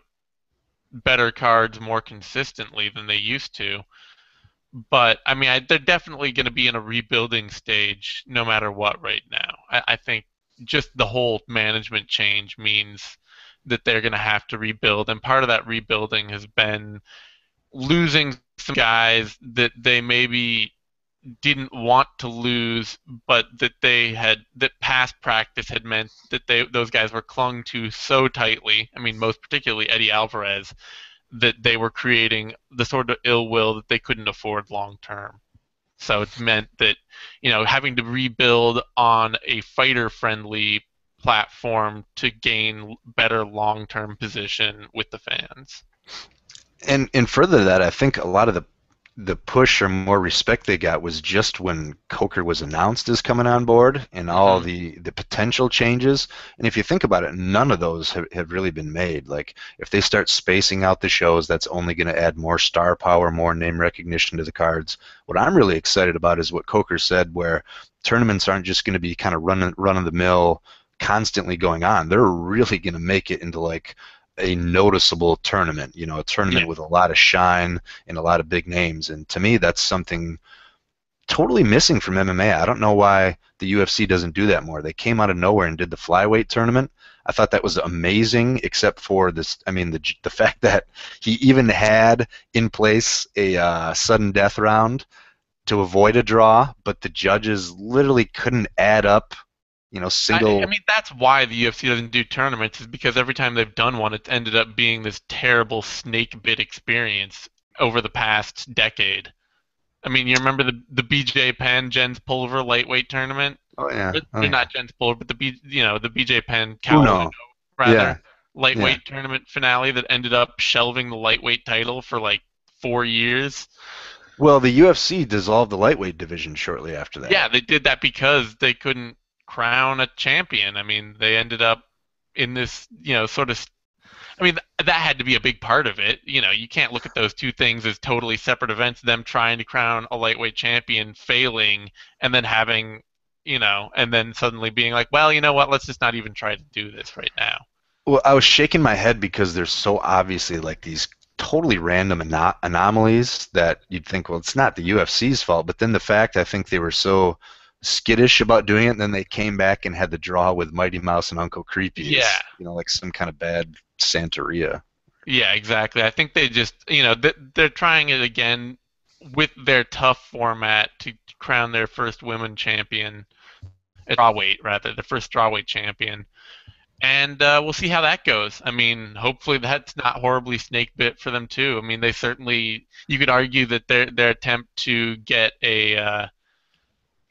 better cards more consistently than they used to. But I mean, they're definitely going to be in a rebuilding stage no matter what right now. I think just the whole management change means that they're going to have to rebuild, and part of that rebuilding has been losing some guys that they maybe didn't want to lose, but that past practice had meant that those guys were clung to so tightly. I mean, most particularly Eddie Alvarez, that they were creating the sort of ill will that they couldn't afford long term. So it's meant that, having to rebuild on a fighter friendly platform to gain better long term position with the fans. And further to that, I think a lot of the push or more respect they got was just when Coker was announced as coming on board and all Hmm. the potential changes. And if you think about it, none of those have really been made. Like if they start spacing out the shows, that's only going to add more star power, more name recognition to the cards. What I'm really excited about is what Coker said, where tournaments aren't just going to be kind of run of the mill, constantly going on. They're really going to make it into like a noticeable tournament, a Yeah. tournament with a lot of shine and a lot of big names. And to me, that's something totally missing from MMA. I don't know why the UFC doesn't do that more. They came out of nowhere and did the flyweight tournament. I thought that was amazing, except for this. I mean, the fact that he even had in place a sudden death round to avoid a draw, but the judges literally couldn't add up, I single. mean, that's why the UFC doesn't do tournaments, is because every time they've done one, it's ended up being this terrible snake bit experience over the past decade. I mean, you remember the BJ Penn Jens Pulver lightweight tournament? Oh yeah, oh Or yeah. not Jens Pulver, but the BJ Penn Cal Uno. Uno, rather, Yeah, yeah. lightweight tournament finale that ended up shelving the lightweight title for like 4 years. Well, the UFC dissolved the lightweight division shortly after that. Yeah, they did that because they couldn't crown a champion. I mean, they ended up in this, sort of. I mean, that had to be a big part of it. You can't look at those two things as totally separate events. Them trying to crown a lightweight champion, failing, and then having, and then suddenly being like, well, you know what? Let's just not even try to do this right now. Well, I was shaking my head because there's so obviously like these totally random anomalies that you'd think, well, it's not the UFC's fault. But then the fact I think they were so skittish about doing it, and then they came back and had the draw with Mighty Mouse and Uncle Creepy Yeah, is, like some kind of bad Santeria. yeah, exactly. I think they just, they're trying it again with their tough format to crown their first women champion, strawweight rather, the first strawweight champion. And we'll see how that goes. I mean, hopefully that's not horribly snake bit for them too. I mean, they certainly. You could argue that their attempt to get a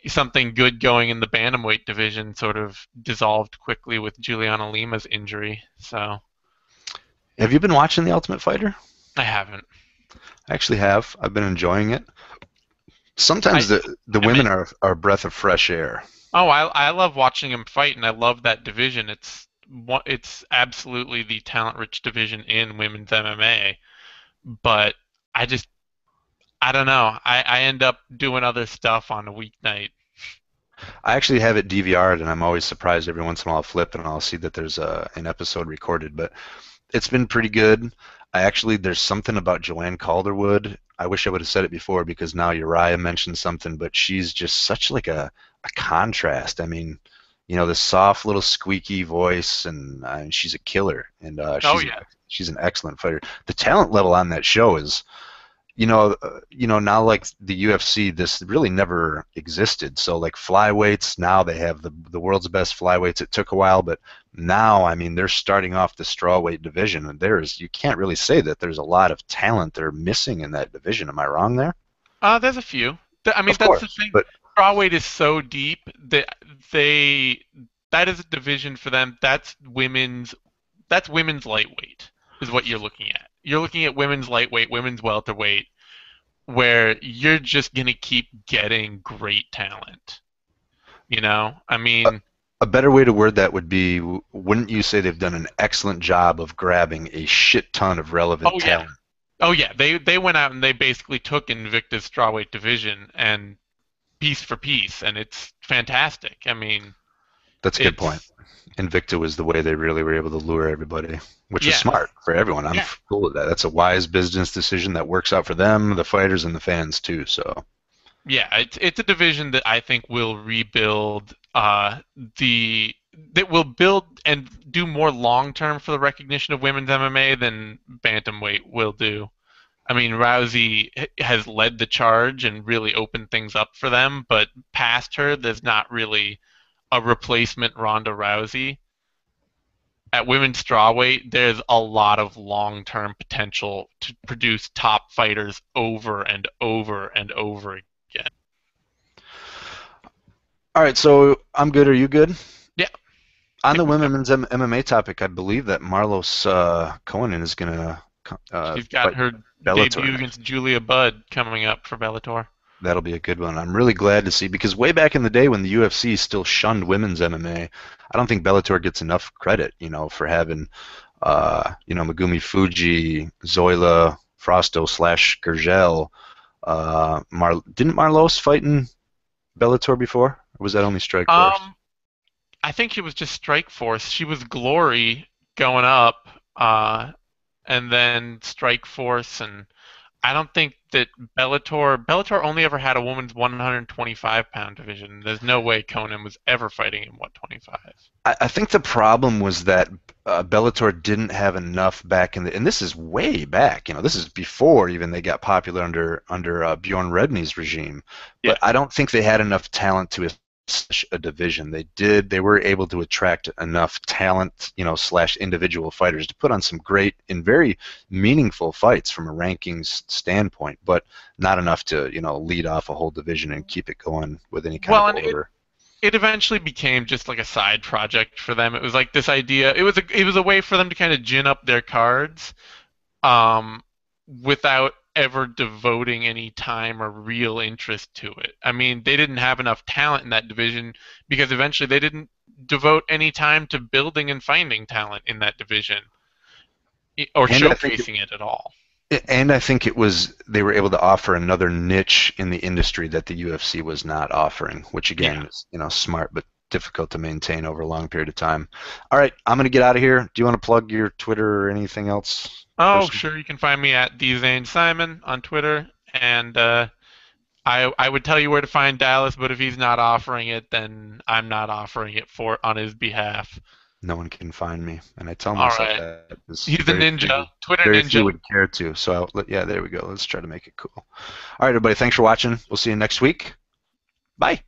something good going in the bantamweight division sort of dissolved quickly with Juliana Lima's injury. So Have you been watching The Ultimate Fighter? I haven't. I actually have. I've been enjoying it. I Sometimes the I mean, women are a breath of fresh air. oh, I love watching him fight, and I love that division. It's absolutely the talent-rich division in women's MMA. But I just I don't know. I end up doing other stuff on a weeknight. I actually have it DVR'd, and I'm always surprised every once in a while I'll flip and I'll see that there's an episode recorded. But it's been pretty good. There's something about Joanne Calderwood. I wish I would have said it before because now Uriah mentioned something, but she's just such like a contrast. I mean, this soft little squeaky voice, and she's a killer, and Oh she's yeah. she's an excellent fighter. The talent level on that show is, now like the UFC, this really never existed. So like flyweights, now they have the world's best flyweights. It took a while, but now, I mean, they're starting off the strawweight division, and you can't really say that there's a lot of talent they're missing in that division. Am I wrong there? There's a few. I mean, Of that's the course, thing. but Strawweight is so deep that they that is a division for them. That's women's lightweight is what you're looking at. You're looking at women's lightweight, women's welterweight, where you're just gonna keep getting great talent. I a, mean, a better way to word that would be, wouldn't you say they've done an excellent job of grabbing a shit ton of relevant oh yeah, talent? oh yeah. They went out and they basically took Invicta's strawweight division and piece for piece, and it's fantastic. I mean, That's a good point. it's Invicta was the way they really were able to lure everybody, which was yeah, smart for everyone. I'm yeah. cool with that. That's a wise business decision that works out for them, the fighters, and the fans too. So, Yeah, it's a division that I think will rebuild the that will build and do more long term for the recognition of women's MMA than bantamweight will do. I mean, Rousey has led the charge and really opened things up for them, but past her, there's not really a replacement Ronda Rousey. At women's strawweight, there's a lot of long term potential to produce top fighters over and over and over again. all right. So I'm good. Are you good? Yeah, On the think we women's MMA topic, I believe that Marlos Cohen is going to She's got fight her Bellator debut next. against Julia Budd coming up for Bellator. That'll be a good one. I'm really glad to see, because way back in the day when the UFC still shunned women's MMA, I don't think Bellator gets enough credit, for having, Megumi Fuji, Zoila, Frosto slash Gurgel. Didn't Marlos fight in Bellator before? Or was that only Strike Force? Um, I think she was just Strike Force. She was Glory going up, and then Strike Force, and I don't think that Bellator only ever had a woman's 125-pound division. There's no way Conan was ever fighting in 125. I think the problem was that Bellator didn't have enough back in and this is way back, this is before even they got popular under Bjorn Rebney's regime. Yeah. But I don't think they had enough talent to establish a division. They were able to attract enough talent, slash individual fighters to put on some great and very meaningful fights from a rankings standpoint, but not enough to, lead off a whole division and keep it going with any kind Well, of and order. it eventually became just like a side project for them. It was like this idea. It was a way for them to kind of gin up their cards, um, without ever devoting any time or real interest to it. I mean, they didn't have enough talent in that division because eventually they didn't devote any time to building and finding talent in that division or And I think showcasing it at all. And I think it was they were able to offer another niche in the industry that the UFC was not offering, which Yeah. again is, smart but difficult to maintain over a long period of time. All right, I'm gonna get out of here. Do you want to plug your Twitter or anything else Oh, personal? sure. You can find me at DZaneSimon on Twitter, and I would tell you where to find Dallas, but if he's not offering it, then I'm not offering it for on his behalf. No one can find me, and I tell All myself right. that because He's a ninja, Twitter very few ninja. would care to. So yeah, there we go. Let's try to make it cool. All right, everybody, thanks for watching. We'll see you next week. Bye.